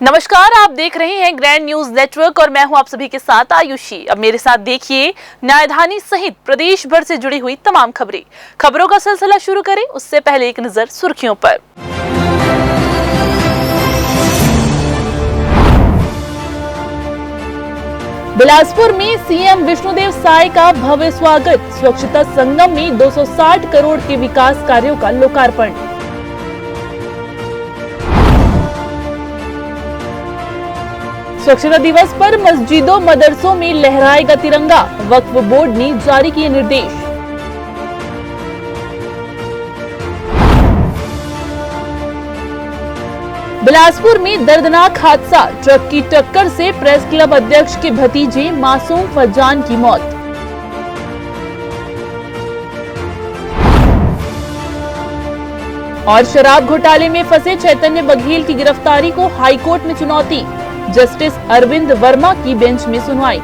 नमस्कार, आप देख रहे हैं ग्रैंड न्यूज नेटवर्क और मैं हूं आप सभी के साथ आयुषी। अब मेरे साथ देखिए न्यायधानी सहित प्रदेश भर से जुड़ी हुई तमाम खबरों का सिलसिला शुरू करें उससे पहले एक नजर सुर्खियों पर। बिलासपुर में सीएम विष्णुदेव साय का भव्य स्वागत। स्वच्छता संगम में 260 करोड़ के विकास कार्यों का लोकार्पण। स्वच्छता दिवस पर मस्जिदों मदरसों में लहराएगा तिरंगा। वक्फ बोर्ड ने जारी किए निर्देश। बिलासपुर में दर्दनाक हादसा। ट्रक की टक्कर से प्रेस क्लब अध्यक्ष के भतीजे मासूम फजान की मौत। और शराब घोटाले में फंसे चैतन्य बघेल की गिरफ्तारी को हाईकोर्ट में चुनौती। जस्टिस अरविंद वर्मा की बेंच में सुनवाई।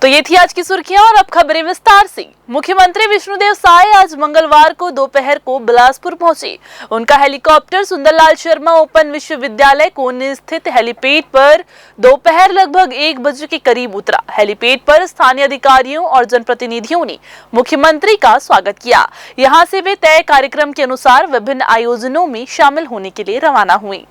तो ये थी आज की सुर्खियां और अब खबरें विस्तार से। मुख्यमंत्री विष्णुदेव साय आज मंगलवार को दोपहर को बिलासपुर पहुंचे। उनका हेलीकॉप्टर सुंदरलाल शर्मा ओपन विश्वविद्यालय कोनी स्थित हेलीपैड पर दोपहर लगभग 1 बजे के करीब उतरा। हेलीपैड पर स्थानीय अधिकारियों और जनप्रतिनिधियों ने मुख्यमंत्री का स्वागत किया। यहां से वे तय कार्यक्रम के अनुसार विभिन्न आयोजनों में शामिल होने के लिए रवाना हुए।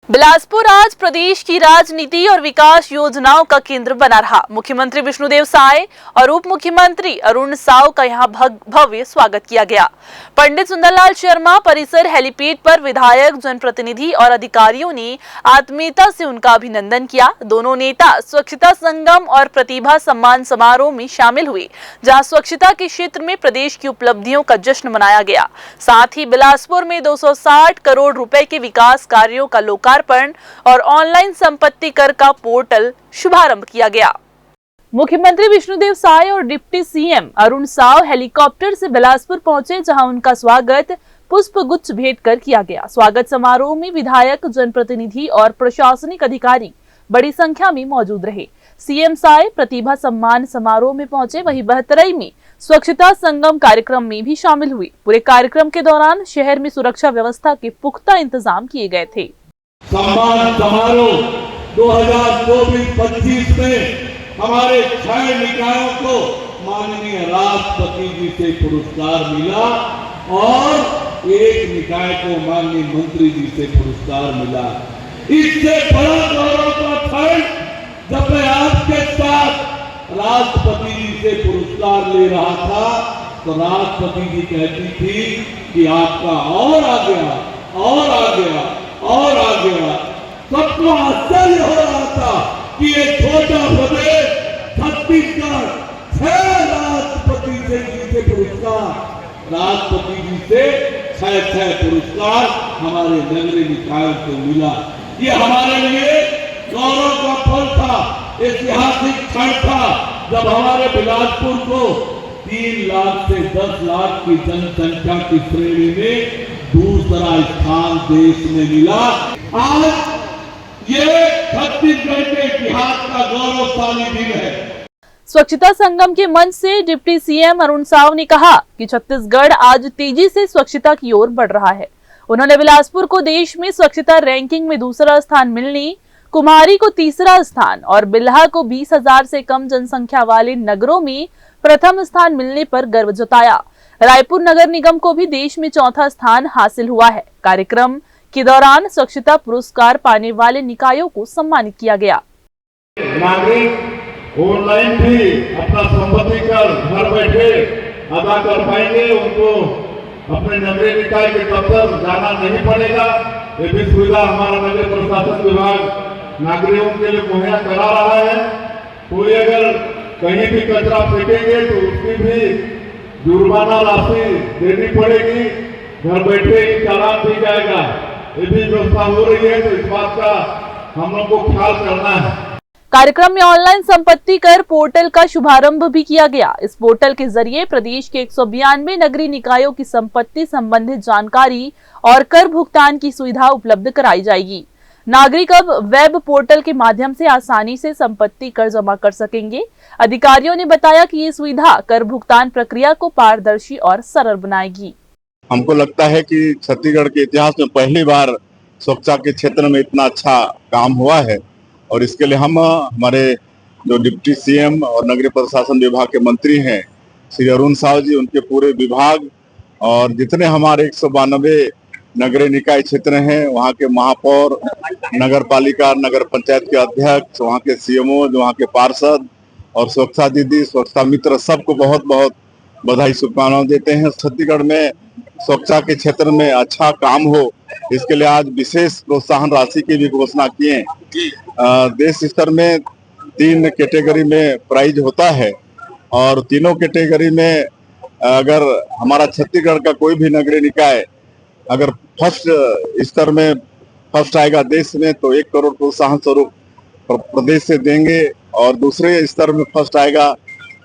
बिलासपुर आज प्रदेश की राजनीति और विकास योजनाओं का केंद्र बना रहा। मुख्यमंत्री विष्णुदेव साय और उप मुख्यमंत्री अरुण साव का यहां भव्य स्वागत किया गया। पंडित सुंदरलाल शर्मा परिसर हेलीपैड पर विधायक, जनप्रतिनिधि और अधिकारियों ने आत्मीयता से उनका अभिनंदन किया। दोनों नेता स्वच्छता संगम और प्रतिभा सम्मान समारोह में शामिल हुए, जहाँ स्वच्छता के क्षेत्र में प्रदेश की उपलब्धियों का जश्न मनाया गया। साथ ही बिलासपुर में 260 करोड़ रुपए के विकास कार्यों का लोकार्पण और ऑनलाइन संपत्ति कर का पोर्टल शुभारंभ किया गया। मुख्यमंत्री विष्णुदेव साय और deputy CM Arun Sao helicopter से बिलासपुर पहुंचे, जहां उनका स्वागत पुष्प गुच्छ भेंट कर किया गया। स्वागत समारोह में विधायक, जनप्रतिनिधि और प्रशासनिक अधिकारी बड़ी संख्या में मौजूद रहे। सीएम साय प्रतिभा सम्मान समारोह में पहुंचे, वहीं बहतरई में स्वच्छता संगम कार्यक्रम में भी शामिल हुए। पूरे कार्यक्रम के दौरान शहर में सुरक्षा व्यवस्था के पुख्ता इंतजाम किए गए थे। सम्मान समारोह 2024-25 में हमारे 6 निकायों को माननीय राष्ट्रपति जी से पुरस्कार मिला और 1 निकाय को माननीय मंत्री जी से पुरस्कार मिला। इससे बड़ा गौरव का क्षण जब मैं आपके साथ राष्ट्रपति जी से पुरस्कार ले रहा था तो राष्ट्रपति जी कहती थी कि आपका और आ गया और आ गया और आ गया। सबको आश्चर्य हो रहा था कि ये छोटा प्रदेश छत्तीसगढ़ 6 राष्ट्रपति से जीते पुरस्कार, राष्ट्रपति जी से 6 पुरस्कार हमारे नगरीय निकायों को मिला। ये हमारे लिए गौरव का पल था, ऐतिहासिक क्षण था जब हमारे बिलासपुर को 3 लाख से 10 लाख की जनसंख्या की श्रेणी में दूसरा स्थान देश में मिला। आज ये छत्तीसगढ़ के इतिहास का गौरवशाली दिन है। स्वच्छता संगम के मंच से डिप्टी सीएम अरुण साव ने कहा कि छत्तीसगढ़ आज तेजी से स्वच्छता की ओर बढ़ रहा है। उन्होंने बिलासपुर को देश में स्वच्छता रैंकिंग में दूसरा स्थान मिलने, कुमारी को तीसरा स्थान और बिल्हा को 20,000 से कम जनसंख्या वाले नगरों में प्रथम स्थान मिलने पर गर्व जताया। रायपुर नगर निगम को भी देश में 4था स्थान हासिल हुआ है। कार्यक्रम के दौरान स्वच्छता पुरस्कार पाने वाले निकायों को सम्मानित किया गया। नागरिक ऑनलाइन भी अपना संपत्ति कर घर बैठे अदा कर पाएंगे, उनको अपने नगरीय निकाय के दफ्तर जाना नहीं पड़ेगा। ये भी सुविधा हमारा नगर प्रशासन विभाग नागरिकों के लिए मुहैया करा रहा है। कोई अगर कहीं भी कचरा फेंकेंगे तो उसकी भी जुर्माना राशि देनी पड़ेगी, घर बैठे ही चालान दी जाएगा। ये भी व्यवस्था हो रही है, तो इस बात का हम लोग को ख्याल करना है। कार्यक्रम में ऑनलाइन संपत्ति कर पोर्टल का शुभारंभ भी किया गया। इस पोर्टल के जरिए प्रदेश के 192 नगरीय निकायों की संपत्ति संबंधित जानकारी और कर भुगतान की सुविधा उपलब्ध कराई जाएगी। नागरिक अब वेब पोर्टल के माध्यम से आसानी से संपत्ति कर जमा कर सकेंगे। अधिकारियों ने बताया कि ये सुविधा कर भुगतान प्रक्रिया को पारदर्शी और सरल बनाएगी। हमको लगता है कि छत्तीसगढ़ के इतिहास में पहली बार सुरक्षा के क्षेत्र में इतना अच्छा काम हुआ है और इसके लिए हम हमारे जो डिप्टी सीएम और नगरीय प्रशासन विभाग के मंत्री हैं श्री अरुण साव जी, उनके पूरे विभाग और जितने हमारे 192 नगरीय निकाय क्षेत्र हैं, वहाँ के महापौर, नगर पालिका, नगर पंचायत के अध्यक्ष, वहाँ के सीएमओ, वहाँ के पार्षद और स्वच्छता दीदी, स्वच्छता मित्र, सबको बहुत बहुत बधाई शुभकामनाएं देते हैं। छत्तीसगढ़ में स्वच्छता के क्षेत्र में अच्छा काम हो, इसके लिए आज विशेष प्रोत्साहन राशि की भी घोषणा किए। देश स्तर में 3 कैटेगरी में प्राइज होता है और तीनों कैटेगरी में अगर हमारा छत्तीसगढ़ का कोई भी नगरीय निकाय अगर फर्स्ट स्तर में फर्स्ट आएगा देश में तो 1 करोड़ प्रोत्साहन स्वरूप प्रदेश से देंगे और दूसरे स्तर में फर्स्ट आएगा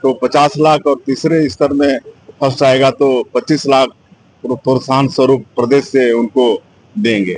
तो 50 लाख और तीसरे स्तर में फर्स्ट आएगा तो 25 लाख प्रोत्साहन स्वरूप प्रदेश से उनको देंगे।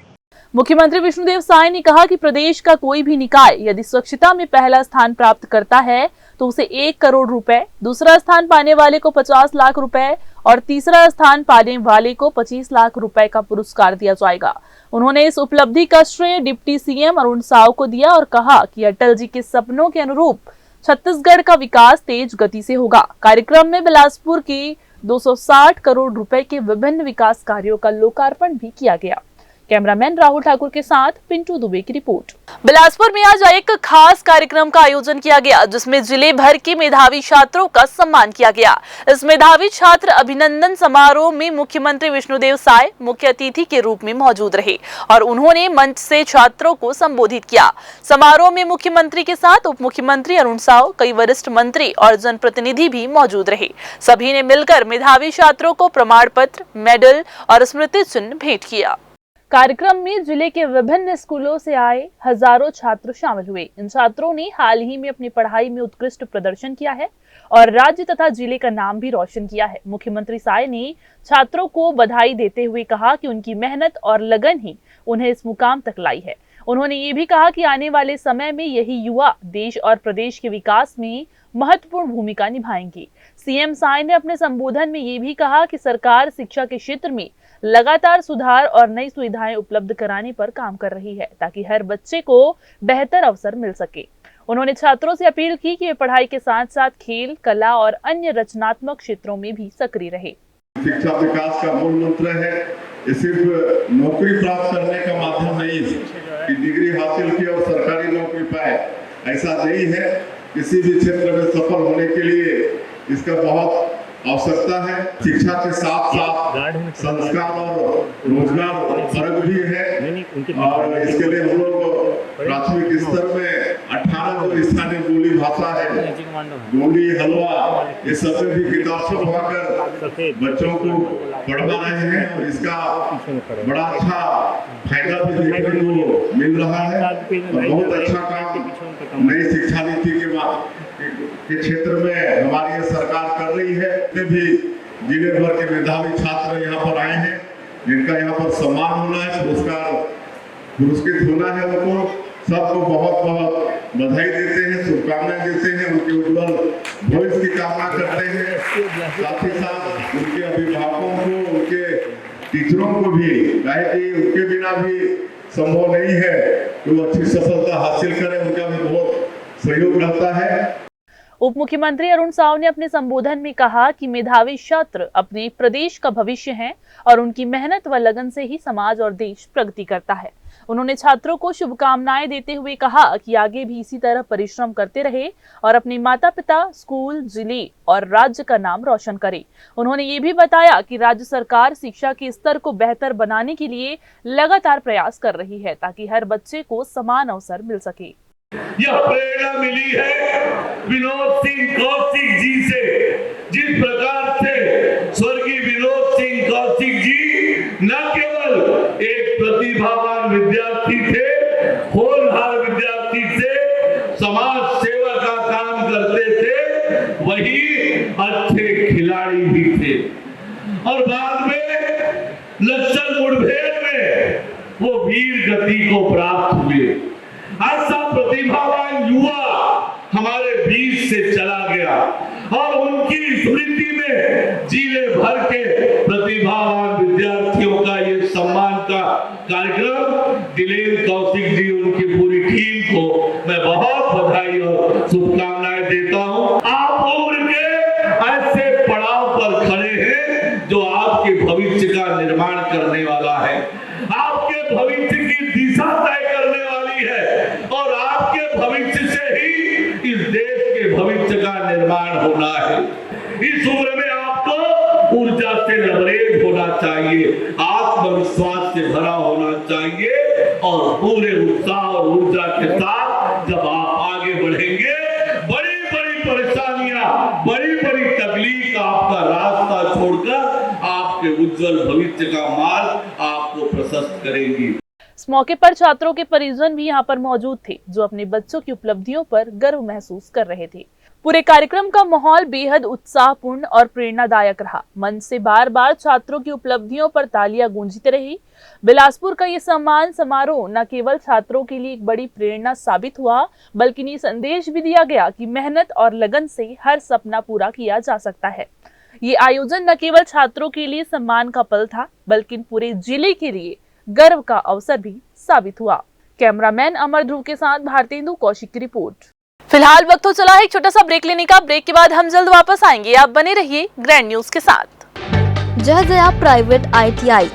मुख्यमंत्री विष्णुदेव साय ने कहा कि प्रदेश का कोई भी निकाय यदि स्वच्छता में पहला स्थान प्राप्त करता है तो उसे 1 करोड़ रुपए, दूसरा स्थान पाने वाले को 50 लाख रुपए और तीसरा स्थान पाने वाले को 25 लाख रुपए का पुरस्कार दिया जाएगा। उन्होंने इस उपलब्धि का श्रेय डिप्टी सीएम अरुण साव को दिया और कहा कि अटल जी के सपनों के अनुरूप छत्तीसगढ़ का विकास तेज गति से होगा। कार्यक्रम में बिलासपुर की 260 करोड़ रुपए के विभिन्न विकास कार्यों का लोकार्पण भी किया गया। कैमरामैन राहुल ठाकुर के साथ पिंटू दुबे की रिपोर्ट। बिलासपुर में आज एक खास कार्यक्रम का आयोजन किया गया जिसमें जिले भर के मेधावी छात्रों का सम्मान किया गया। इस मेधावी छात्र अभिनंदन समारोह में मुख्यमंत्री विष्णुदेव साय मुख्य अतिथि के रूप में मौजूद रहे और उन्होंने मंच से छात्रों को संबोधित किया। समारोह में मुख्यमंत्री के साथ उप मुख्यमंत्री अरुण साव, कई वरिष्ठ मंत्री और जनप्रतिनिधि भी मौजूद रहे। सभी ने मिलकर मेधावी छात्रों को प्रमाण पत्र, मेडल और स्मृति चिन्ह भेंट किया। कार्यक्रम में जिले के विभिन्न स्कूलों से आए हजारों छात्र शामिल हुए। इन छात्रों ने हाल ही में अपनी पढ़ाई में उत्कृष्ट प्रदर्शन किया है और राज्य तथा जिले का नाम भी रोशन किया है। मुख्यमंत्री साय ने छात्रों को बधाई देते हुए कहा कि उनकी मेहनत और लगन ही उन्हें इस मुकाम तक लाई है। उन्होंने ये भी कहा कि आने वाले समय में यही युवा देश और प्रदेश के विकास में महत्वपूर्ण भूमिका निभाएंगे। सीएम साय ने अपने संबोधन में ये भी कहा कि सरकार शिक्षा के क्षेत्र में लगातार सुधार और नई सुविधाएं उपलब्ध कराने पर काम कर रही है ताकि हर बच्चे को बेहतर अवसर मिल सके। उन्होंने छात्रों से अपील की कि वे पढ़ाई के साथ साथ खेल, कला और अन्य रचनात्मक क्षेत्रों में भी सक्रिय रहे। शिक्षा विकास का मूल मंत्र है। ये सिर्फ नौकरी प्राप्त करने का माध्यम नहीं है कि डिग्री हासिल की और सरकारी नौकरी पाए, ऐसा नहीं है। किसी भी क्षेत्र में सफल होने के लिए इसका बहुत आवश्यकता है। शिक्षा के साथ साथ संस्कार और रोजगार फर्क भी है और इसके लिए हम लोग प्राथमिक स्तर में 18 जो स्थानीय बोली भाषा है, गोली, हलवा, ये सब में भी किताब छपवाकर बच्चों को पढ़वा रहे हैं और इसका बड़ा अच्छा फायदा भी देखने को मिल रहा है और बहुत अच्छा काम नई शिक्षा नीति के क्षेत्र में हमारी ये सरकार कर रही है। भी जिले भर के मेधावी छात्र यहाँ पर आए हैं जिनका यहाँ पर सम्मान होना है, पुरस्कृत होना है। उनको सबको बहुत बहुत बधाई देते हैं, शुभकामनाएं देते हैं, उनके उज्जवल भविष्य की कामना करते हैं। साथ ही साथ उनके अभिभावकों को, उनके टीचरों को भी, चाहे कि उनके बिना भी संभव नहीं है कि वो अच्छी सफलता हासिल करें, उनका भी बहुत सहयोग रहता है। उप मुख्यमंत्री अरुण साव ने अपने संबोधन में कहा कि मेधावी छात्र अपने प्रदेश का भविष्य हैं और उनकी मेहनत व लगन से ही समाज और देश प्रगति करता है। उन्होंने छात्रों को शुभकामनाएं देते हुए कहा कि आगे भी इसी तरह परिश्रम करते रहे और अपने माता पिता, स्कूल, जिले और राज्य का नाम रोशन करे। उन्होंने ये भी बताया कि राज्य सरकार शिक्षा के स्तर को बेहतर बनाने के लिए लगातार प्रयास कर रही है ताकि हर बच्चे को समान अवसर मिल सके। यह प्रेरणा मिली है विनोद सिंह कौशिक जी से। जिस प्रकार से स्वर्गीय विनोद सिंह कौशिक जी न केवल एक प्रतिभावान विद्यार्थी थे, होनहार विद्यार्थी से, समाज सेवा का काम करते थे, वही अच्छे खिलाड़ी भी थे और बाद में नक्सल मुठभेड़ में वो वीर गति को प्राप्त हुए। ऐसा प्रतिभावान युवा हमारे बीच से चला गया और उनकी स्मृति में जिले भर के प्रतिभावान विद्यार्थियों का ये सम्मान का कार्यक्रम दिलेर कौशिक जी उनकी पूरी टीम को मैं बहुत बधाई और शुभकामनाएं देता हूं। आप उम्र के ऐसे पड़ाव पर खड़े हैं जो आपके भविष्य का निर्माण करने वाला है, आपके भविष्य की दिशा तय करने वाली है और आपके भविष्य से ही इस देश के भविष्य का निर्माण होना है। इस उम्र में आपको ऊर्जा से लबरेज होना चाहिए, आत्मविश्वास से भरा होना चाहिए और पूरे उत्साह और ऊर्जा के साथ जब आप आगे बढ़ेंगे, बड़ी बड़ी परेशानियां, बड़ी बड़ी तकलीफ आपका रास्ता छोड़कर आपके उज्जवल भविष्य का मार्ग आपको प्रशस्त करेंगी। इस मौके पर छात्रों के परिजन भी यहां पर मौजूद थे, जो अपने बच्चों की उपलब्धियों पर गर्व महसूस कर रहे थे। पूरे कार्यक्रम का माहौल बेहद उत्साहपूर्ण और प्रेरणादायक रहा। मंच से बार बार छात्रों की उपलब्धियों पर तालियां गूंजती रही। बिलासपुर का ये सम्मान समारोह न केवल छात्रों के लिए एक बड़ी प्रेरणा साबित हुआ, बल्कि ये संदेश भी दिया गया कि मेहनत और लगन से हर सपना पूरा किया जा सकता है। ये आयोजन न केवल छात्रों के लिए सम्मान का पल था, बल्कि पूरे जिले के लिए गर्व का अवसर भी साबित हुआ। कैमरामैन अमर ध्रुव के साथ भारतेंदु कौशिक की रिपोर्ट। फिलहाल वक्त हो चला है एक छोटा सा ब्रेक लेने का। ब्रेक के बाद हम जल्द वापस आएंगे। आप बने रहिए ग्रैंड न्यूज के साथ। जय जया प्राइवेट ITI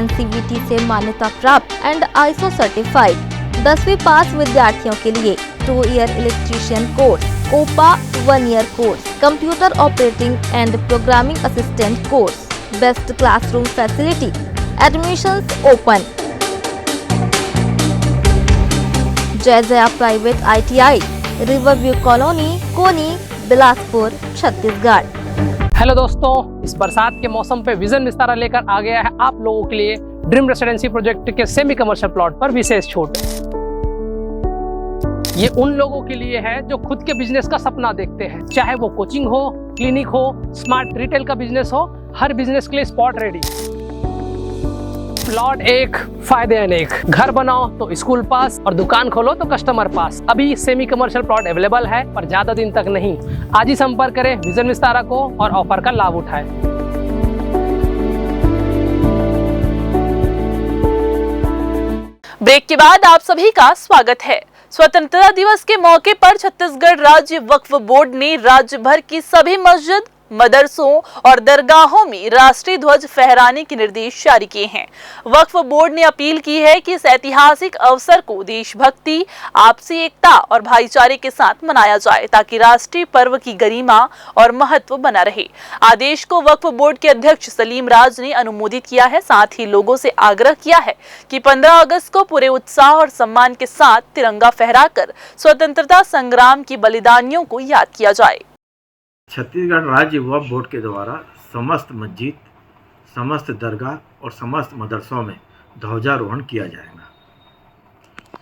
NCVT से मान्यता प्राप्त एंड ISO सर्टिफाइड 10वीं पास विद्यार्थियों के लिए 2 year electrician course, OPA 1 year course, computer operating and programming assistant course, best classroom facility, admissions open. Jai Jaya private ITI, riverview colony, Koni, Bilaspur, Chhattisgarh. Hello दोस्तों, इस बरसात के मौसम पे विजन विस्तारा लेकर आ गया है आप लोगों के लिए ड्रीम रेसिडेंसी प्रोजेक्ट के सेमी कमर्शियल प्लॉट पर विशेष छूट। ये उन लोगों के लिए है जो खुद के बिजनेस का सपना देखते हैं, चाहे वो कोचिंग हो, क्लिनिक हो, स्मार्ट रिटेल का बिजनेस हो, हर बिजनेस के लिए स्पॉट रेडी। प्लॉट एक, फायदे अनेक। घर बनाओ तो स्कूल पास और दुकान खोलो तो कस्टमर पास। अभी सेमी कमर्शियल प्लॉट अवेलेबल है, पर ज्यादा दिन तक नहीं। आज ही संपर्क करें विजन विस्तारा को और ऑफर का लाभ उठाएं। ब्रेक के बाद आप सभी का स्वागत है। स्वतंत्रता दिवस के मौके पर छत्तीसगढ़ राज्य वक्फ बोर्ड ने राज्य भर की सभी मस्जिद, मदरसों और दरगाहों में राष्ट्रीय ध्वज फहराने के निर्देश जारी किए हैं। वक्फ बोर्ड ने अपील की है कि इस ऐतिहासिक अवसर को देशभक्ति, आपसी एकता और भाईचारे के साथ मनाया जाए, ताकि राष्ट्रीय पर्व की गरिमा और महत्व बना रहे। आदेश को वक्फ बोर्ड के अध्यक्ष सलीम राज ने अनुमोदित किया है। साथ ही लोगों से आग्रह किया है कि 15 अगस्त को पूरे उत्साह और सम्मान के साथ तिरंगा फहराकर स्वतंत्रता संग्राम की बलिदानियों को याद किया जाए। छत्तीसगढ़ राज्य वक्फ बोर्ड के द्वारा समस्त मस्जिद, समस्त दरगाह और समस्त मदरसों में ध्वजारोहण किया जाएगा।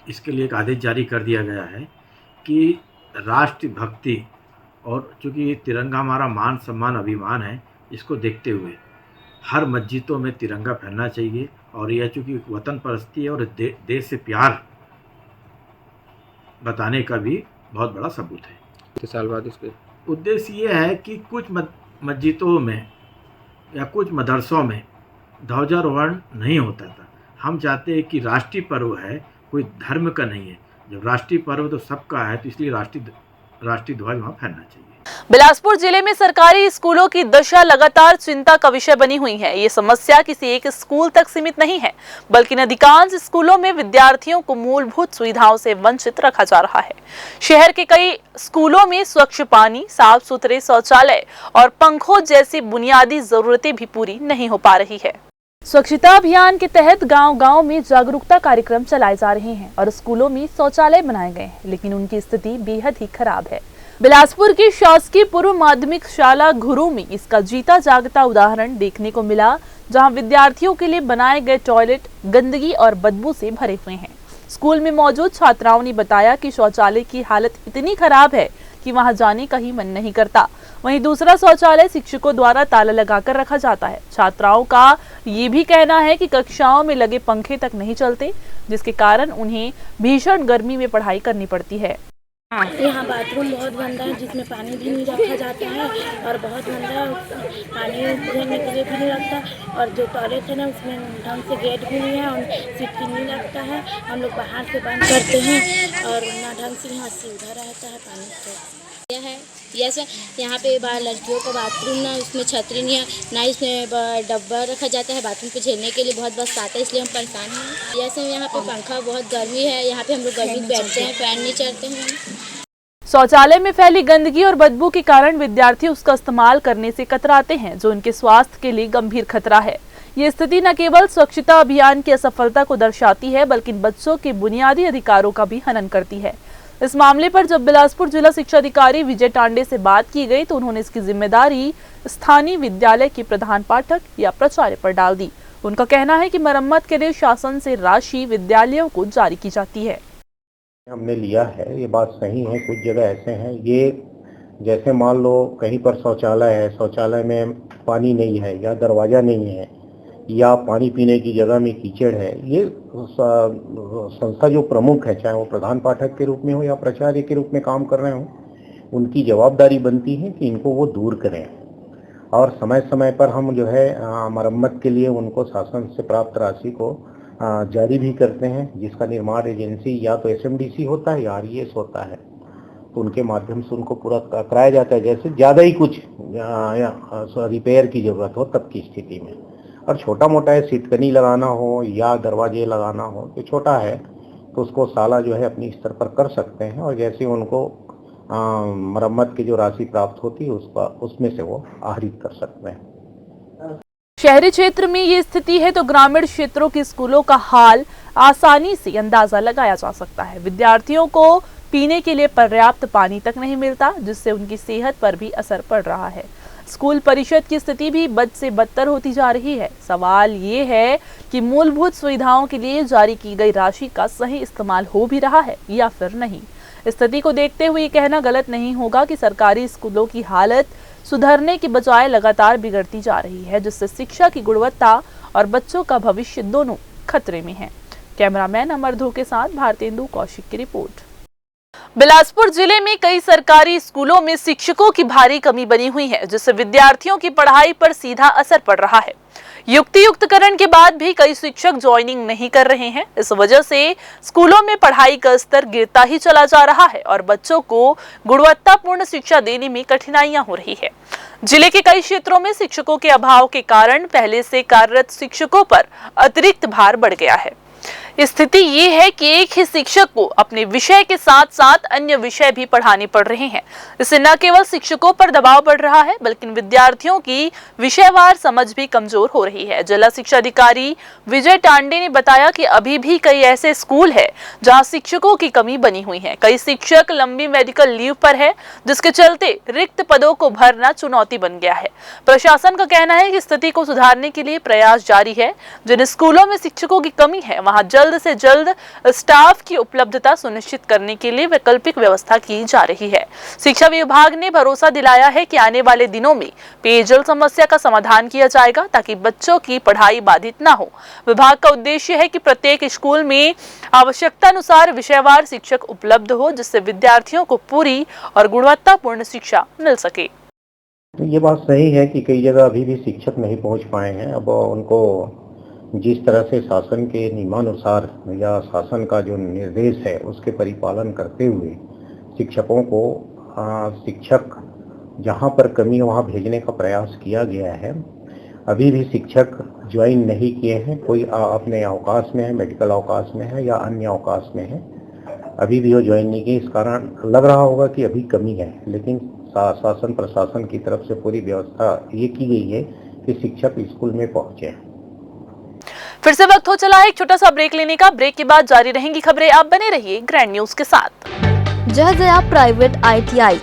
इसके लिए एक आदेश जारी कर दिया गया है कि राष्ट्र भक्ति और चूँकि तिरंगा हमारा मान सम्मान अभिमान है, इसको देखते हुए हर मस्जिदों में तिरंगा फहरना चाहिए। और यह चूँकि वतन परस्ती है और देश से प्यार बताने का भी बहुत बड़ा सबूत है। कितने साल बाद इसके उद्देश्य ये है कि कुछ मस्जिदों में या कुछ मदरसों में ध्वजारोहण नहीं होता था। हम चाहते हैं कि राष्ट्रीय पर्व है, कोई धर्म का नहीं है। जब राष्ट्रीय पर्व तो सबका है, तो इसलिए राष्ट्रीय ध्वज वहाँ फहरना चाहिए। बिलासपुर जिले में सरकारी स्कूलों की दशा लगातार चिंता का विषय बनी हुई है। ये समस्या किसी एक स्कूल तक सीमित नहीं है, बल्कि अधिकांश स्कूलों में विद्यार्थियों को मूलभूत सुविधाओं से वंचित रखा जा रहा है। शहर के कई स्कूलों में स्वच्छ पानी, साफ सुथरे शौचालय और पंखों जैसी बुनियादी जरूरतें भी पूरी नहीं हो पा रही है। स्वच्छता अभियान के तहत गांव-गांव में जागरूकता कार्यक्रम चलाए जा रहे हैं और स्कूलों में शौचालय बनाए गए हैं, लेकिन उनकी स्थिति बेहद ही खराब है। बिलासपुर की शासकीय पूर्व माध्यमिक शाला घुरू में इसका जीता जागता उदाहरण देखने को मिला, जहां विद्यार्थियों के लिए बनाए गए टॉयलेट गंदगी और बदबू से भरे हुए हैं। स्कूल में मौजूद छात्राओं ने बताया कि शौचालय की हालत इतनी खराब है कि वहां जाने का ही मन नहीं करता। वहीं दूसरा शौचालय शिक्षकों द्वारा ताला लगाकर रखा जाता है। छात्राओं का ये भी कहना है कि कक्षाओं में लगे पंखे तक नहीं चलते, जिसके कारण उन्हें भीषण गर्मी में पढ़ाई करनी पड़ती है। यहाँ बाथरूम बहुत गंदा है, जिसमें पानी भी नहीं रखा जाता है और बहुत गंदा पानी रहने के लिए भी नहीं रखता। और जो टॉयलेट है ना, उसमें ढंग से गेट भी नहीं है और सीटी नहीं लगता है। हम लोग बाहर से बंद करते हैं और ना ढंग से यहाँ सुविधा रहता है पानी से। यह है जैसे यहाँ पे लड़कियों का बाथरूम ना, उसमें छतरी नहीं है, ना इसमें डब्बा रखा जाता है बाथरूम पे झेलने के लिए, बहुत बस आता है, इसलिए हम परेशान हैं। जैसे यहाँ पे पंखा बहुत गर्मी है, यहाँ पे हम लोग गर्मी में बैठते हैं, फैन नहीं चलते हैं। शौचालय में फैली गंदगी और बदबू के कारण विद्यार्थी उसका इस्तेमाल करने से कतराते हैं, जो उनके स्वास्थ्य के लिए गंभीर खतरा है। ये स्थिति न केवल स्वच्छता अभियान की असफलता को दर्शाती है, बल्कि बच्चों के बुनियादी अधिकारों का भी हनन करती है। इस मामले पर जब बिलासपुर जिला शिक्षा अधिकारी विजय टांडे से बात की गई तो उन्होंने इसकी जिम्मेदारी स्थानीय विद्यालय के प्रधान पाठक या प्राचार्य पर डाल दी। उनका कहना है कि मरम्मत के लिए शासन से राशि विद्यालयों को जारी की जाती है। हमने लिया है, ये बात सही है। कुछ जगह ऐसे हैं, ये जैसे मान लो कहीं पर शौचालय है, शौचालय में पानी नहीं है या दरवाजा नहीं है या पानी पीने की जगह में कीचड़ है, ये संस्था जो प्रमुख है, चाहे वो प्रधान पाठक के रूप में हो या प्राचार्य के रूप में काम कर रहे हो, उनकी जवाबदारी बनती है कि इनको वो दूर करें। और समय समय पर हम जो है मरम्मत के लिए उनको शासन से प्राप्त राशि को जारी भी करते हैं, जिसका निर्माण एजेंसी या तो SMDC होता है या RES होता है, तो उनके माध्यम से उनको पूरा कराया जाता है। जैसे ज़्यादा ही कुछ रिपेयर की ज़रूरत हो तब की स्थिति में, और छोटा मोटा है, सीटकनी लगाना हो या दरवाजे लगाना हो, तो छोटा है तो उसको साला जो है अपनी स्तर पर कर सकते हैं, और जैसे उनको मरम्मत की जो राशि प्राप्त होती है उसमें से वो आहरित कर सकते हैं। शहरी क्षेत्र में ये स्थिति है तो ग्रामीण क्षेत्रों के स्कूलों का हाल आसानी से अंदाजा लगाया जा सकता है। विद्यार्थियों को पीने के लिए पर्याप्त पानी तक नहीं मिलता, जिससे उनकी सेहत पर भी असर पड़ रहा है। स्कूल परिषद की स्थिति भी बद से बदतर होती जा रही है। सवाल ये है कि मूलभूत सुविधाओं के लिए जारी की गई राशि का सही इस्तेमाल हो भी रहा है या फिर नहीं। स्थिति को देखते हुए कहना गलत नहीं होगा कि सरकारी स्कूलों की हालत सुधरने की बजाय लगातार बिगड़ती जा रही है, जिससे शिक्षा की गुणवत्ता और बच्चों का भविष्य दोनों खतरे में है। कैमरामैन अमर धो के साथ भारतेंदु कौशिक की रिपोर्ट। बिलासपुर जिले में कई सरकारी स्कूलों में शिक्षकों की भारी कमी बनी हुई है, जिससे विद्यार्थियों की पढ़ाई पर सीधा असर पड़ रहा है। युक्तियुक्तकरण के बाद भी कई शिक्षक ज्वाइनिंग नहीं कर रहे हैं। इस वजह से स्कूलों में पढ़ाई का स्तर गिरता ही चला जा रहा है और बच्चों को गुणवत्तापूर्ण शिक्षा देने में कठिनाइयां हो रही है। जिले के कई क्षेत्रों में शिक्षकों के अभाव के कारण पहले से कार्यरत शिक्षकों पर अतिरिक्त भार बढ़ गया है। स्थिति ये है कि एक ही शिक्षक को अपने विषय के साथ साथ अन्य विषय भी पढ़ाने पड़ रहे हैं। इससे न केवल शिक्षकों पर दबाव बढ़ रहा है, बल्कि विद्यार्थियों की विषयवार समझ भी कमजोर हो रही है। जिला शिक्षा अधिकारी विजय टांडे ने बताया कि अभी भी कई ऐसे स्कूल हैं जहां शिक्षकों की कमी बनी हुई है। कई शिक्षक लंबी मेडिकल लीव पर है, जिसके चलते रिक्त पदों को भरना चुनौती बन गया है। प्रशासन का कहना है कि स्थिति को सुधारने के लिए प्रयास जारी है। जिन स्कूलों में शिक्षकों की कमी है वहां जल्द से जल्द स्टाफ की उपलब्धता सुनिश्चित करने के लिए वैकल्पिक व्यवस्था की जा रही है। शिक्षा विभाग ने भरोसा दिलाया है कि आने वाले दिनों में पेयजल समस्या का समाधान किया जाएगा, ताकि बच्चों की पढ़ाई बाधित न हो। विभाग का उद्देश्य है कि प्रत्येक स्कूल में आवश्यकता अनुसार विषयवार शिक्षक उपलब्ध हो, जिससे विद्यार्थियों को पूरी और गुणवत्तापूर्ण शिक्षा मिल सके। ये बात सही है कि कई जगह अभी भी शिक्षक नहीं पहुंच पाए हैं। अब उनको जिस तरह से शासन के नियमानुसार या शासन का जो निर्देश है उसके परिपालन करते हुए शिक्षकों को शिक्षक जहां पर कमी वहां भेजने का प्रयास किया गया है। अभी भी शिक्षक ज्वाइन नहीं किए हैं, कोई अपने अवकाश में है, मेडिकल अवकाश में है या अन्य अवकाश में है, अभी भी वो ज्वाइन नहीं किए। इस कारण लग रहा होगा कि अभी कमी है, लेकिन शासन प्रशासन की तरफ से पूरी व्यवस्था ये की गई है कि शिक्षक स्कूल में पहुंचे। फिर से वक्त हो चला है एक छोटा सा ब्रेक लेने का। ब्रेक के बाद जारी रहेंगी खबरें। आप बने रहिए ग्रैंड न्यूज के साथ। जय जया प्राइवेट ITI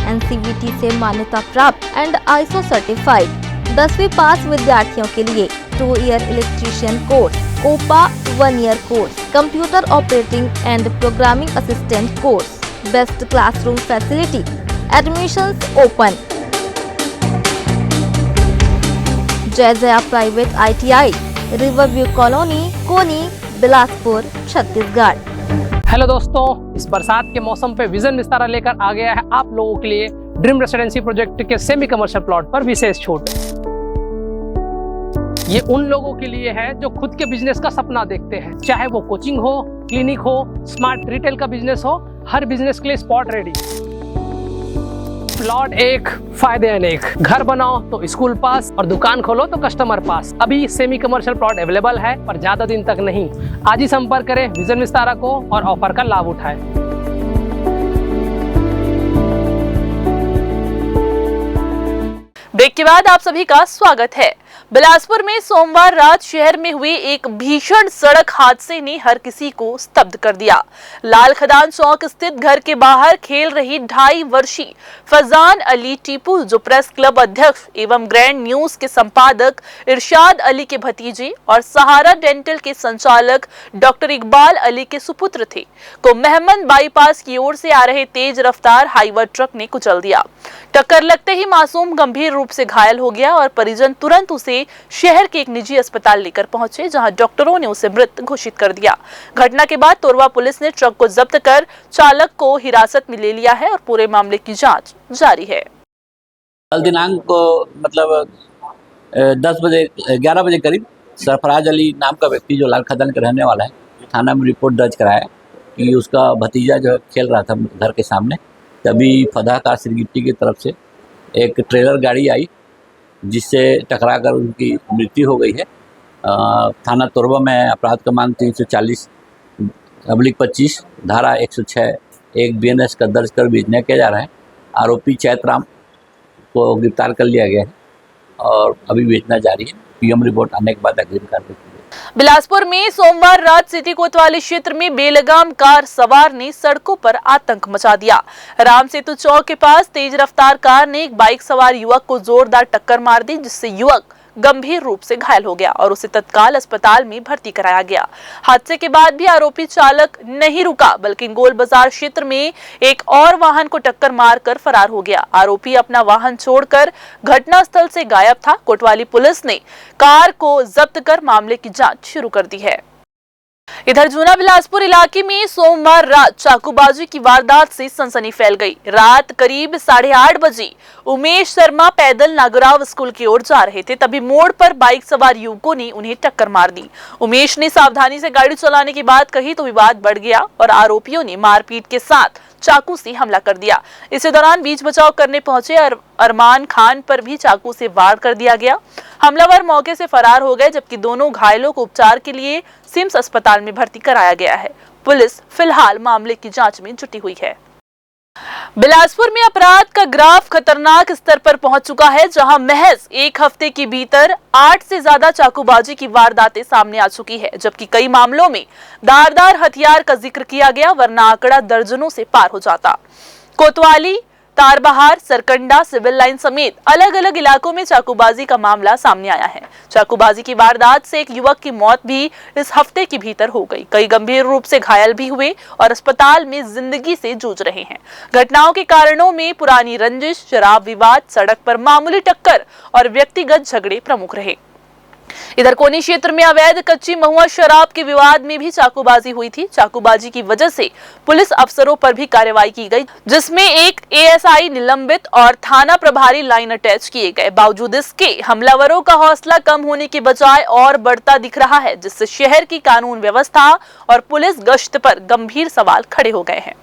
NCVT से मान्यता प्राप्त एंड ISO सर्टिफाइड 10वीं पास विद्यार्थियों के लिए 2 year electrician course, COPA 1 year course, computer operating and programming assistant course, Best classroom facility. Admissions open. Jai Jaya private ITI, riverview colony, Koni, Bilaspur, Chhattisgarh. Hello दोस्तों, इस बरसात के मौसम पे विजन विस्तारा लेकर आ गया है आप लोगों के लिए ड्रीम रेसिडेंसी प्रोजेक्ट के सेमी कमर्शियल प्लॉट पर विशेष छूट। ये उन लोगों के लिए है जो खुद के बिजनेस का सपना देखते हैं, चाहे वो कोचिंग हो, क्लिनिक हो, स्मार्ट रिटेल का बिजनेस हो, हर बिजनेस के लिए स्पॉट रेडी। प्लॉट एक, फायदे अनेक। घर बनाओ तो स्कूल पास और दुकान खोलो तो कस्टमर पास। अभी सेमी कमर्शियल प्लॉट अवेलेबल है, पर ज्यादा दिन तक नहीं। आज ही संपर्क करें विजन विस्तारा को और ऑफर का लाभ उठाएं। ब्रेक के बाद आप सभी का स्वागत है। बिलासपुर में सोमवार रात शहर में हुए एक भीषण सड़क हादसे ने हर किसी को स्तब्ध कर दिया। लाल खदान चौक स्थित घर के बाहर खेल रही 2.5 वर्षीय फजान अली टीपू, जो प्रेस क्लब अध्यक्ष एवं ग्रैंड न्यूज के संपादक इरशाद अली के भतीजे और सहारा डेंटल के संचालक डॉक्टर इकबाल अली के सुपुत्र थे, को मेहमद बाईपास की ओर से आ रहे तेज रफ्तार हाईवा ट्रक ने कुचल दिया। टक्कर लगते ही मासूम गंभीर रूप से घायल हो गया और परिजन तुरंत उसे शहर के एक निजी अस्पताल लेकर पहुंचे, जहां डॉक्टरों ने उसे मृत घोषित कर दिया। घटना के बाद तोरवा पुलिस ने ट्रक को जब्त कर चालक को हिरासत में ले लिया है और पूरे मामले की जांच जारी है। कल दिनांक को मतलब 11 बजे करीब सरफराज अली नाम का व्यक्ति जो लाल खदान का रहने वाला है, थाना में रिपोर्ट दर्ज कराया कि उसका भतीजा जो खेल रहा था घर के सामने, तभी फदा का सिरगिट्टी की तरफ से एक ट्रेलर गाड़ी आई जिससे टकराकर उनकी मृत्यु हो गई है। थाना तोरबा में अपराध क्रमांक 340/25 धारा 106 1 BNS का दर्ज कर विचारणा किया जा रहा है। आरोपी चैतराम को गिरफ्तार कर लिया गया है और अभी विचारणा जारी है। PM रिपोर्ट आने के बाद अग्रिम कार्रवाई की। बिलासपुर में सोमवार रात सिटी कोतवाली क्षेत्र में बेलगाम कार सवार ने सड़कों पर आतंक मचा दिया। राम सेतु चौक के पास तेज रफ्तार कार ने एक बाइक सवार युवक को जोरदार टक्कर मार दी, जिससे युवक गंभीर रूप से घायल हो गया और उसे तत्काल अस्पताल में भर्ती कराया गया। हादसे के बाद भी आरोपी चालक नहीं रुका, बल्कि गोल बाजार क्षेत्र में एक और वाहन को टक्कर मारकर फरार हो गया। आरोपी अपना वाहन छोड़कर घटनास्थल से गायब था। कोतवाली पुलिस ने कार को जब्त कर मामले की जांच शुरू कर दी है। इधर जूना बिलासपुर इलाके में सोमवार रात चाकूबाजी की वारदात से सनसनी फैल गई। रात करीब 8:30 बजे उमेश शर्मा पैदल नागराव स्कूल की ओर जा रहे थे, तभी मोड़ पर बाइक सवार युवकों ने उन्हें टक्कर मार दी। उमेश ने सावधानी से गाड़ी चलाने की बात कही तो विवाद बढ़ गया और आरोपियों ने मारपीट के साथ चाकू से हमला कर दिया। इसी दौरान बीच बचाव करने पहुंचे अरमान खान पर भी चाकू से वार कर दिया गया। हमलावर मौके से फरार हो गए, जबकि दोनों घायलों को उपचार के लिए सिम्स अस्पताल में भर्ती कराया गया है। पुलिस फिलहाल मामले की जांच में जुटी हुई है। बिलासपुर में अपराध का ग्राफ खतरनाक स्तर पर पहुंच चुका है, जहां महज एक हफ्ते के भीतर 8 से ज्यादा चाकूबाजी की वारदातें सामने आ चुकी है, जबकि कई मामलों में धारदार हथियार का जिक्र किया गया, वरना आंकड़ा दर्जनों से पार हो जाता। कोतवाली, तारबहार, सरकंडा, सिविल लाइन समेत अलग अलग इलाकों में चाकूबाजी का मामला सामने आया है। चाकूबाजी की वारदात से एक युवक की मौत भी इस हफ्ते के भीतर हो गई। कई गंभीर रूप से घायल भी हुए और अस्पताल में जिंदगी से जूझ रहे हैं। घटनाओं के कारणों में पुरानी रंजिश, शराब विवाद, सड़क पर मामूली टक्कर और व्यक्तिगत झगड़े प्रमुख रहे। इधर कोनी क्षेत्र में अवैध कच्ची महुआ शराब के विवाद में भी चाकूबाजी हुई थी। चाकूबाजी की वजह से पुलिस अफसरों पर भी कार्रवाई की गई, जिसमें एक ASI निलंबित और थाना प्रभारी लाइन अटैच किए गए। बावजूद इसके हमलावरों का हौसला कम होने के बजाय और बढ़ता दिख रहा है, जिससे शहर की कानून व्यवस्था और पुलिस गश्त पर गंभीर सवाल खड़े हो गए हैं।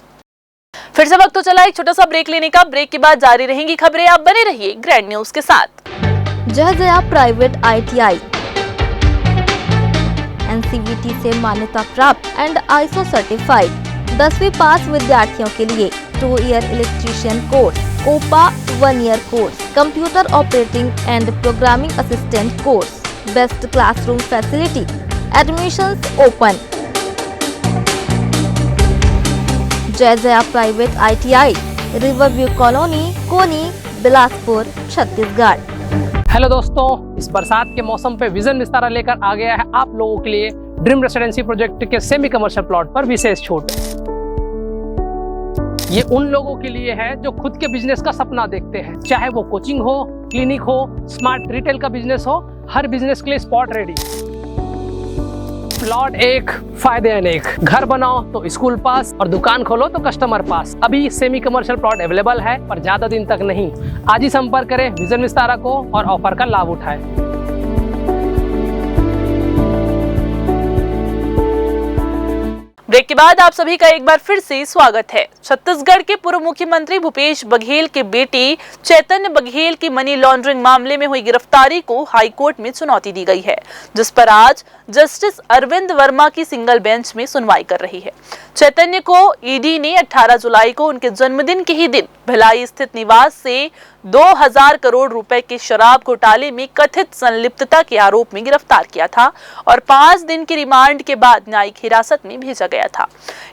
फिर से वक्त तो चला एक छोटा सा ब्रेक लेने का। ब्रेक के बाद जारी रहेंगी खबरें। आप बने रहिए ग्रैंड न्यूज के साथ। जय जया प्राइवेट ITI, NCVT से मान्यता प्राप्त एंड ISO सर्टिफाइड 10वीं पास विद्यार्थियों के लिए 2 year electrician course, COPA 1 year course, computer operating and programming assistant course, best classroom facility, admissions open. Jai Jaya private ITI, riverview colony, Koni, Bilaspur, Chhattisgarh. Hello दोस्तों, इस बरसात के मौसम पे विजन विस्तारा लेकर आ गया है आप लोगों के लिए ड्रीम रेसिडेंसी प्रोजेक्ट के सेमी कमर्शियल प्लॉट पर विशेष छूट। ये उन लोगों के लिए है जो खुद के बिजनेस का सपना देखते हैं, चाहे वो कोचिंग हो, क्लिनिक हो, स्मार्ट रिटेल का बिजनेस हो, हर बिजनेस के लिए स्पॉट रेडी। प्लॉट एक, फायदे अनेक। घर बनाओ तो स्कूल पास और दुकान खोलो तो कस्टमर पास। अभी सेमी कमर्शियल प्लॉट अवेलेबल है, पर ज्यादा दिन तक नहीं। आज ही संपर्क करें विजन विस्तारा को और ऑफर का लाभ उठाएं। ब्रेक के बाद आप सभी का एक बार फिर से स्वागत है। छत्तीसगढ़ के पूर्व मुख्यमंत्री भूपेश बघेल के बेटे चैतन्य बघेल की मनी लॉन्ड्रिंग मामले में हुई गिरफ्तारी को हाईकोर्ट में चुनौती दी गई है, जिस पर आज जस्टिस अरविंद वर्मा की सिंगल बेंच में सुनवाई कर रही है। चैतन्य को ईडी ने 18 जुलाई को उनके जन्मदिन के ही दिन भिलाई स्थित निवास से 2000 करोड़ रुपए के शराब घोटाले में कथित संलिप्तता के आरोप में गिरफ्तार किया था और 5 दिन की रिमांड के बाद न्यायिक हिरासत में भेजा गया था।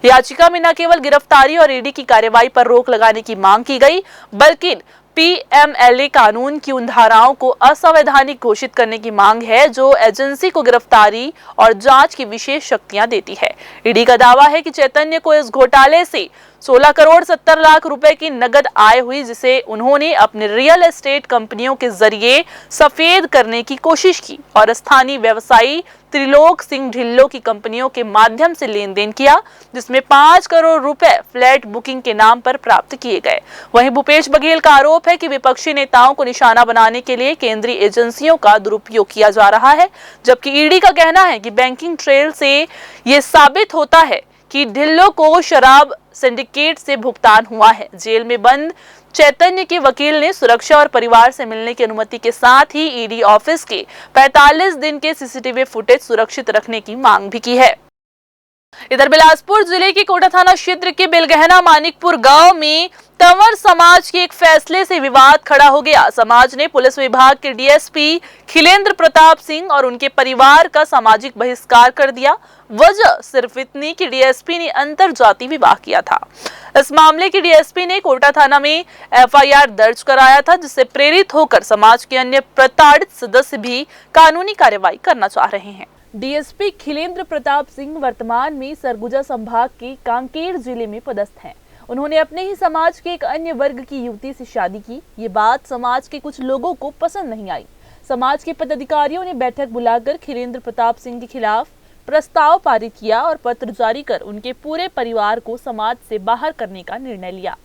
याचिका में न केवल गिरफ्तारी और ईडी की कार्रवाई पर रोक लगाने की मांग की गई, बल्कि पीएमएलए कानून की उन धाराओं को असंवैधानिक घोषित करने की मांग है जो एजेंसी को गिरफ्तारी और जांच की विशेष शक्तियां देती है। ईडी का दावा है कि चैतन्य को इस घोटाले से 16 करोड़ 70 लाख रुपए की नगद आय हुई, जिसे उन्होंने अपने रियल एस्टेट कंपनियों के जरिए सफेद करने की कोशिश की और स्थानीय व्यवसायी त्रिलोक सिंह ढिल्लो की कंपनियों के माध्यम से लेन देन किया, जिसमें 5 करोड़ रुपए फ्लैट बुकिंग के नाम पर प्राप्त किए गए। वहीं भूपेश बघेल का आरोप है कि विपक्षी नेताओं को निशाना बनाने के लिए केंद्रीय एजेंसियों का दुरुपयोग किया जा रहा है, जबकि ईडी का कहना है कि बैंकिंग ट्रेल से ये साबित होता है कि ढिल्लो को शराब सिंडिकेट से भुगतान हुआ है। जेल में बंद चैतन्य के वकील ने सुरक्षा और परिवार से मिलने की अनुमति के साथ ही ईडी ऑफिस के 45 दिन के सीसीटीवी फुटेज सुरक्षित रखने की मांग भी की है। इधर बिलासपुर जिले के कोटा थाना क्षेत्र के बेलगहना मानिकपुर गांव में तंवर समाज के एक फैसले से विवाद खड़ा हो गया। समाज ने पुलिस विभाग के डीएसपी खिलेंद्र प्रताप सिंह और उनके परिवार का सामाजिक बहिष्कार कर दिया। वजह सिर्फ इतनी कि डीएसपी ने अंतर जाति विवाह किया था। इस मामले की डीएसपी ने कोटा थाना में एफआईआर दर्ज कराया था, जिससे प्रेरित होकर समाज के अन्य प्रताड़ित सदस्य भी कानूनी कार्रवाई करना चाह रहे हैं। डीएसपी खिलेंद्र प्रताप सिंह वर्तमान में सरगुजा संभाग के कांकेर जिले में पदस्थ हैं। उन्होंने अपने ही समाज के एक अन्य वर्ग की युवती से शादी की। ये बात समाज के कुछ लोगों को पसंद नहीं आई। समाज के पदाधिकारियों ने बैठक बुलाकर खिलेंद्र प्रताप सिंह के खिलाफ प्रस्ताव पारित किया और पत्र जारी कर उनके पूरे परिवार को समाज से बाहर करने का निर्णय लिया।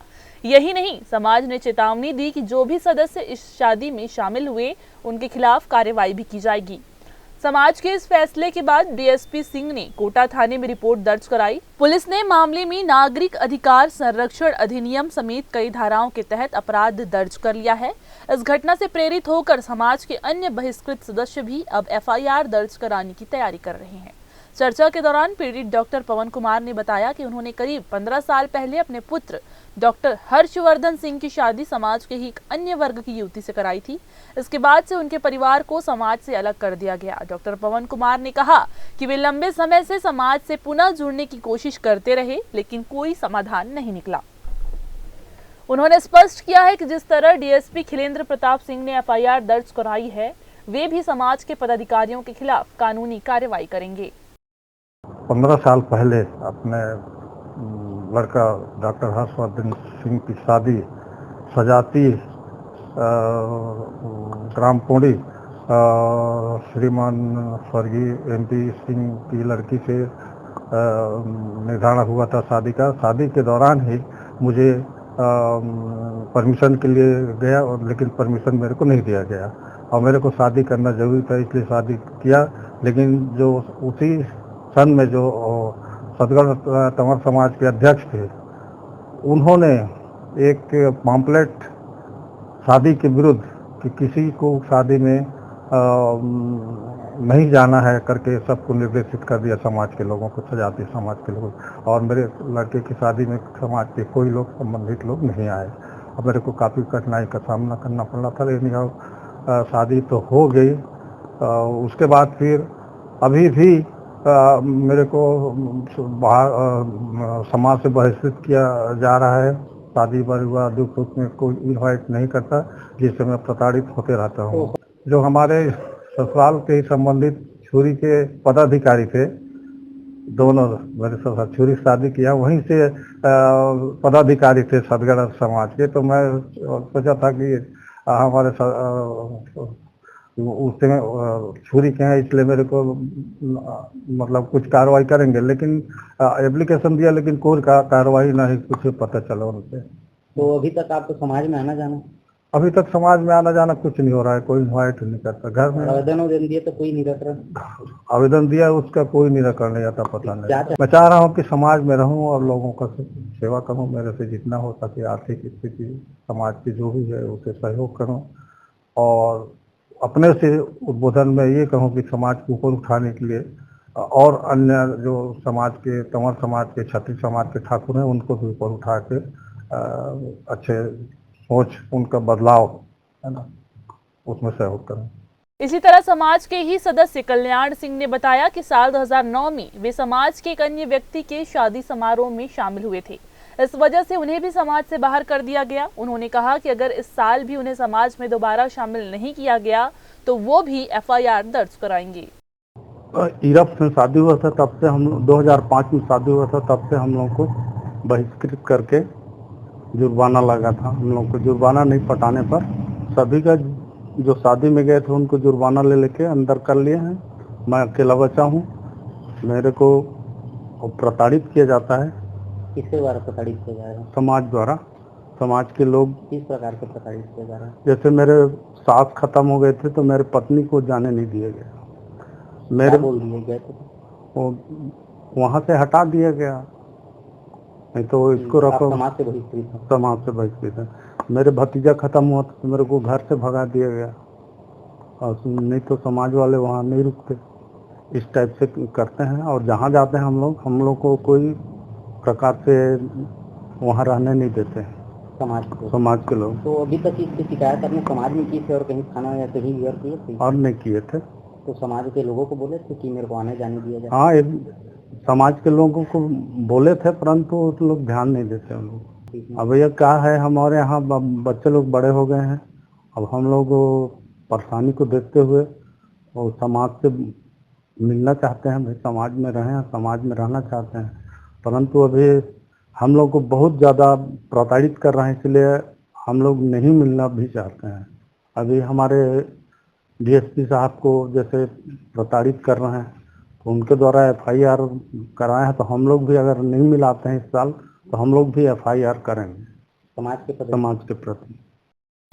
यही नहीं, समाज ने चेतावनी दी कि जो भी सदस्य इस शादी में शामिल हुए उनके खिलाफ कार्रवाई भी की जाएगी। समाज के इस फैसले के बाद डीएसपी सिंह ने कोटा थाने में रिपोर्ट दर्ज कराई। पुलिस ने मामले में नागरिक अधिकार संरक्षण अधिनियम समेत कई धाराओं के तहत अपराध दर्ज कर लिया है। इस घटना से प्रेरित होकर समाज के अन्य बहिष्कृत सदस्य भी अब एफआईआर दर्ज कराने की तैयारी कर रहे हैं। चर्चा के दौरान पीड़ित डॉक्टर पवन कुमार ने बताया कि उन्होंने करीब 15 साल पहले अपने पुत्र डॉक्टर हर्षवर्धन सिंह की शादी समाज के ही एक अन्य वर्ग की युवती से कराई थी। इसके बाद से उनके परिवार को समाज से अलग कर दिया गया। डॉक्टर पवन कुमार ने कहा कि वे लंबे समय से समाज से पुनः जुड़ने की कोशिश करते रहे, लेकिन कोई समाधान नहीं निकला। उन्होंने स्पष्ट किया है कि जिस तरह डीएसपी खिलेंद्र प्रताप सिंह ने एफआईआर दर्ज कराई है, वे भी समाज के पदाधिकारियों के खिलाफ कानूनी कार्रवाई करेंगे। 15 साल पहले अपने लड़का डॉक्टर हर्षवर्धन सिंह की शादी सजाती ग्राम पौड़ी श्रीमान स्वर्गीय एमपी सिंह की लड़की से निर्धारण हुआ था शादी का। शादी के दौरान ही मुझे परमिशन के लिए गया, लेकिन परमिशन मेरे को नहीं दिया गया और मेरे को शादी करना जरूरी था, इसलिए शादी किया। लेकिन जो उसी सन में जो सतगढ़ तंवर समाज के अध्यक्ष थे, उन्होंने एक पम्पलेट शादी के विरुद्ध कि किसी को शादी में नहीं जाना है करके सबको निर्देशित कर दिया, समाज के लोगों को, सजाती समाज के लोगों। और मेरे लड़के की शादी में समाज के कोई लोग, संबंधित लोग नहीं आए और मेरे को काफ़ी कठिनाई का सामना करना पड़ा था। लेकिन शादी तो हो गई। उसके बाद फिर अभी भी मेरे को समाज से बहिष्कृत किया जा रहा है। शादी विवाह दुख सुख में कोई इन्वाइट नहीं करता, जिससे मैं प्रताड़ित होते रहता हूँ। जो हमारे ससुराल के संबंधित छुरी के पदाधिकारी थे, दोनों मेरे ससुर छुरी शादी किया, वहीं से पदाधिकारी थे सदगढ़ समाज के। तो मैं सोचा था कि हमारे उसमें छुरी के हैं, इसलिए मेरे को मतलब कुछ कार्रवाई करेंगे, लेकिन एप्लीकेशन दिया लेकिन कोई कार्रवाई नहीं कुछ पता चला उनसे। तो अभी तक आपको समाज में आना जाना? अभी तक समाज में आना जाना कुछ नहीं हो रहा है, कोई इन्वाइट नहीं करता। घर में आवेदन दिया तो कोई नहीं रख रहा? आवेदन दिया उसका कोई निराकरण नहीं आता, पता नहीं। मैं चाह रहा हूँ कि समाज में रहूँ और लोगों का सेवा करूँ, मेरे से जितना हो सके आर्थिक स्थिति समाज की जो भी है उसे सहयोग करूँ, और अपने से उद्बोधन में ये कहूँ कि समाज को ऊपर उठाने के लिए और अन्य जो समाज के तंवर समाज के क्षत्रिय समाज के ठाकुर हैं उनको भी ऊपर उठा के अच्छे सोच उनका बदलाव है ना उसमें सहयोग करें। इसी तरह समाज के ही सदस्य कल्याण सिंह ने बताया कि साल 2009 में वे समाज के एक अन्य व्यक्ति के शादी समारोह में शामिल हुए थे, इस वजह से उन्हें भी समाज से बाहर कर दिया गया। उन्होंने कहा कि अगर इस साल भी उन्हें समाज में दोबारा शामिल नहीं किया गया तो वो भी FIR दर्ज कराएंगे। ईरप से शादी हुआ था, तब से हम 2005 में शादी हुआ था, तब से हम लोग को बहिष्कृत करके जुर्माना लगा था। हम लोग को जुर्माना नहीं पटाने पर सभी का जो शादी में गए थे उनको जुर्माना ले लेके अंदर कर लिए हैं। मैं अकेला बचा हूँ, मेरे को प्रताड़ित किया जाता है। किसके द्वारा प्रताड़ित किया जा रहा है? समाज द्वारा। समाज के लोग। किस प्रकार के प्रताड़ित किया जा रहा है? जैसे मेरे सास खत्म हो गए थे तो मेरे पत्नी को जाने नहीं दिया गया। मेरे बोल दिए गए थे वो वहाँ से हटा दिया गया, नहीं तो इसको रखो। समाज से बहिष्कृत? समाज से बहिष्कृत है। मेरे भतीजा खत्म हुआ तो मेरे को घर से भगा दिया गया, और नहीं तो समाज वाले वहाँ नहीं रुकते, इस टाइप से करते हैं। और जहाँ जाते हैं हम लोग को कोई प्रकार से वहाँ रहने नहीं देते हैं समाज के लोग। तो अभी तक इसकी शिकायत अपने समाज में की थी और कहीं थाना या कहीं किए थे? और नहीं किए थे। तो समाज के लोगों को बोले थे कि मेरे को आने जाने दिया जाए? हाँ, समाज के लोगों को बोले थे, परंतु उस लोग ध्यान नहीं देते हम लोग। अब ये क्या है, हमारे यहाँ बच्चे लोग बड़े हो गए हैं, अब हम लोग परेशानी को देखते हुए और समाज से मिलना चाहते हैं, भाई समाज में रहें, समाज में रहना चाहते हैं, परंतु अभी हम लोग को बहुत ज़्यादा प्रताड़ित कर रहे हैं, इसलिए हम लोग नहीं मिलना भी चाहते हैं। अभी हमारे DSP साहब को जैसे प्रताड़ित कर रहे हैं, तो उनके द्वारा FIR कराए हैं, तो हम लोग भी अगर नहीं मिलाते हैं इस साल तो हम लोग भी FIR करेंगे समाज के प्रति।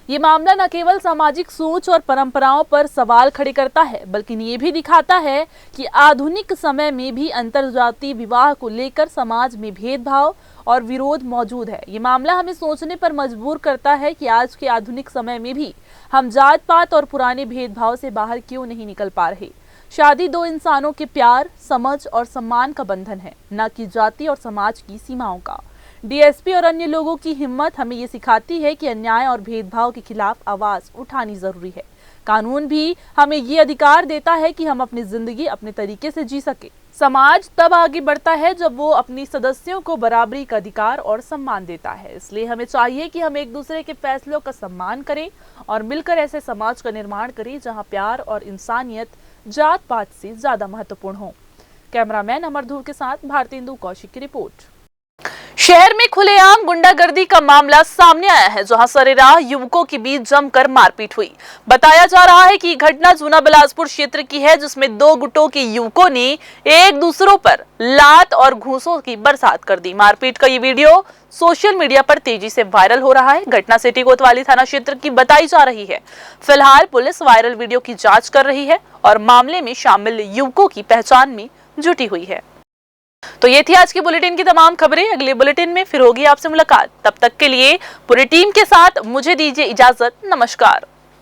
ये मामला न केवल सामाजिक सोच और परंपराओं पर सवाल खड़े करता है, बल्कि ये भी दिखाता है कि आधुनिक समय में भी अंतरजातीय विवाह को लेकर समाज में भेदभाव और विरोध मौजूद है। ये मामला हमें सोचने पर मजबूर करता है कि आज के आधुनिक समय में भी हम जात पात और पुराने भेदभाव से बाहर क्यों नहीं निकल पा रहे। शादी दो इंसानों के प्यार, समझ और सम्मान का बंधन है, न कि जाति और समाज की सीमाओं का। DSP और अन्य लोगों की हिम्मत हमें ये सिखाती है कि अन्याय और भेदभाव के खिलाफ आवाज उठानी जरूरी है। कानून भी हमें ये अधिकार देता है कि हम अपनी जिंदगी अपने तरीके से जी सके। समाज तब आगे बढ़ता है जब वो अपनी सदस्यों को बराबरी का अधिकार और सम्मान देता है। इसलिए हमें चाहिए कि हम एक दूसरे के फैसलों का सम्मान करें और मिलकर ऐसे समाज का निर्माण करें जहां प्यार और इंसानियत जात पात से ज्यादा महत्वपूर्ण हो। कैमरामैन अमर धूर के साथ भारतेंदु कौशिक की रिपोर्ट। शहर में खुलेआम गुंडागर्दी का मामला सामने आया है, जहां सरेराह युवकों के बीच जमकर मारपीट हुई। बताया जा रहा है कि घटना जूना बिलासपुर क्षेत्र की है, जिसमें दो गुटों के युवकों ने एक दूसरों पर लात और घूंसों की बरसात कर दी। मारपीट का ये वीडियो सोशल मीडिया पर तेजी से वायरल हो रहा है। घटना सिटी कोतवाली थाना क्षेत्र की बताई जा रही है। फिलहाल पुलिस वायरल वीडियो की जांच कर रही है और मामले में शामिल युवकों की पहचान में जुटी हुई है। तो ये थी आज की बुलेटिन की तमाम खबरें। अगले बुलेटिन में फिर होगी आपसे मुलाकात। तब तक के लिए पूरी टीम के साथ मुझे दीजिए इजाजत। नमस्कार।